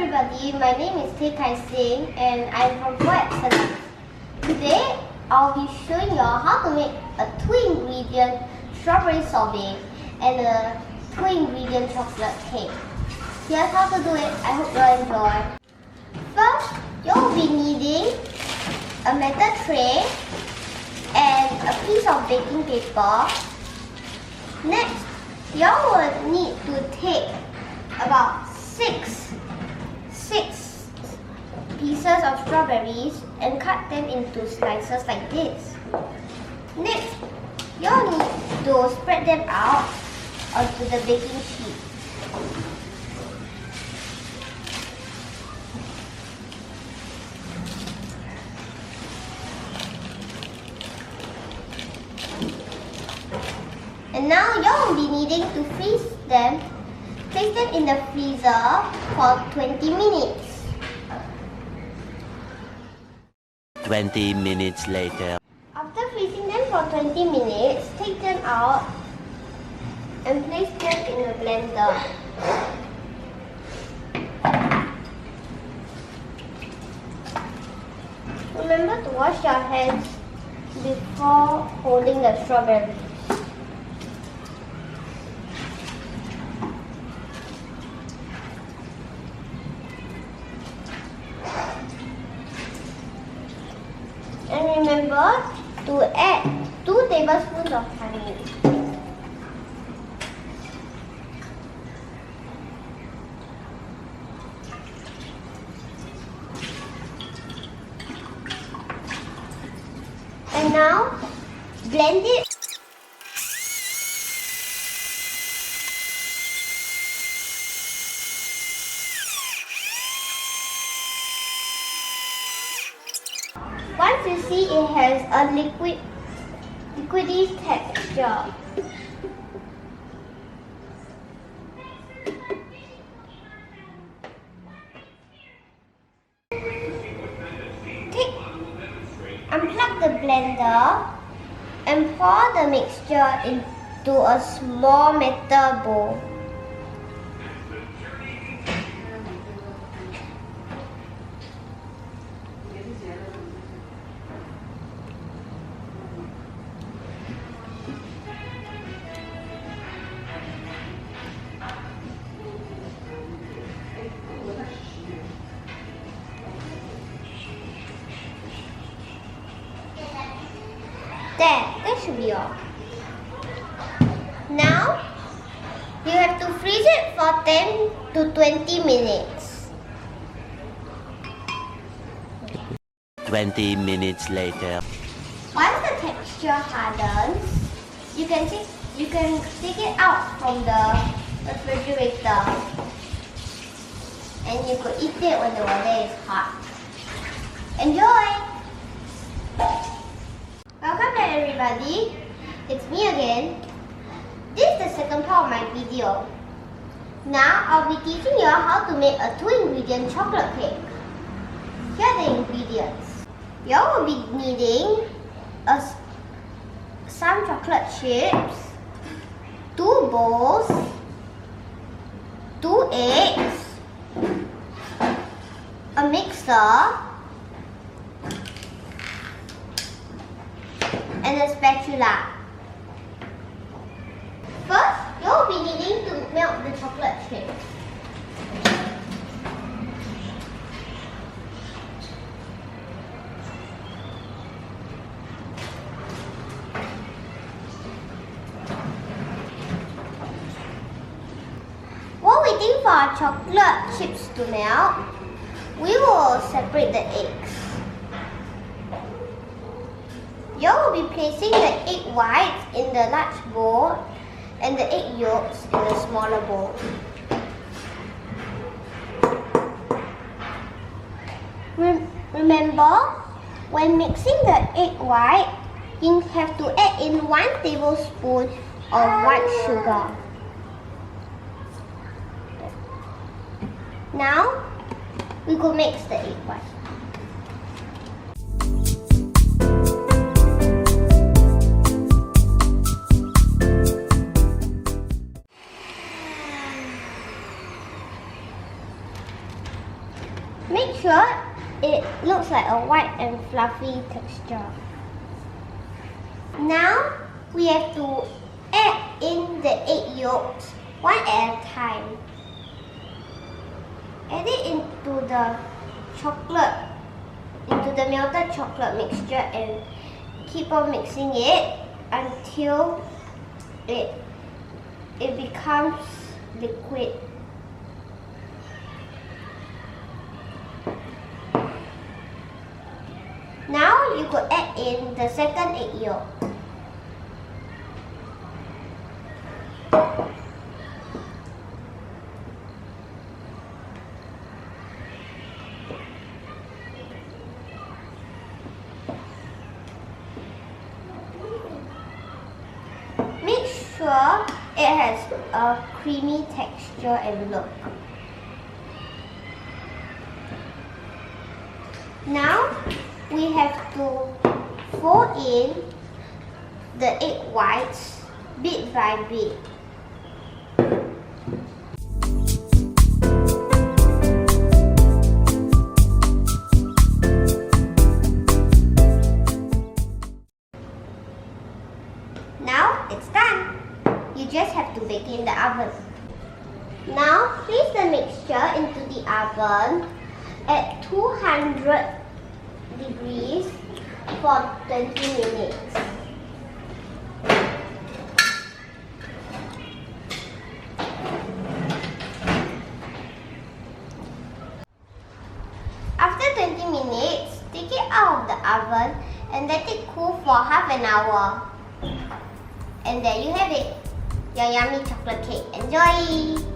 everybody, my name is Kai Singh and I'm from Excellence. Today I'll be showing you how to make a 2-ingredient strawberry sorbet and a 2-ingredient chocolate cake. Here's how to do it. I hope you'll enjoy. First, you'll be needing a metal tray and a piece of baking paper. Next, you will need to take about six pieces of strawberries and cut them into slices like this. Next, you'll need to spread them out onto the baking sheet. And now you'll be needing to freeze them. Place them in the freezer for 20 minutes. 20 minutes later. After freezing them for 20 minutes, take them out and place them in the blender. Remember to wash your hands before holding the strawberries. And remember to add 2 tablespoons of honey. And now blend it. Once you see it has a liquidy texture, unplug the blender and pour the mixture into a small metal bowl. That should be all. Now, you have to freeze it for 10 to 20 minutes. 20 minutes later. Once the texture hardens, you can take it out from the refrigerator and you could eat it when the weather is hot. Enjoy! Welcome back everybody, it's me again. This is the second part of my video. Now I'll be teaching you how to make a 2-ingredient chocolate cake. Here are the ingredients. You will be needing some chocolate chips, 2 bowls, 2 eggs, a mixer, and a spatula. First, you'll be needing to melt the chocolate chips. While waiting for our chocolate chips to melt, we will separate the eggs. You will be placing the egg whites in the large bowl and the egg yolks in the smaller bowl. Remember, when mixing the egg white, you have to add in 1 tablespoon of white sugar. Now, we could mix the egg white. Make sure it looks like a white and fluffy texture. Now we have to add in the egg yolks one at a time. Add it into the melted chocolate mixture and keep on mixing it until it becomes liquid. Now you could add in the second egg yolk. Make sure it has a creamy texture and look. Now we have to fold in the egg whites bit by bit. Now it's done. You just have to bake it in the oven. Now place the mixture into the oven at 200 degrees for 20 minutes. After 20 minutes, take it out of the oven and let it cool for half an hour. And there you have it, your yummy chocolate cake. Enjoy!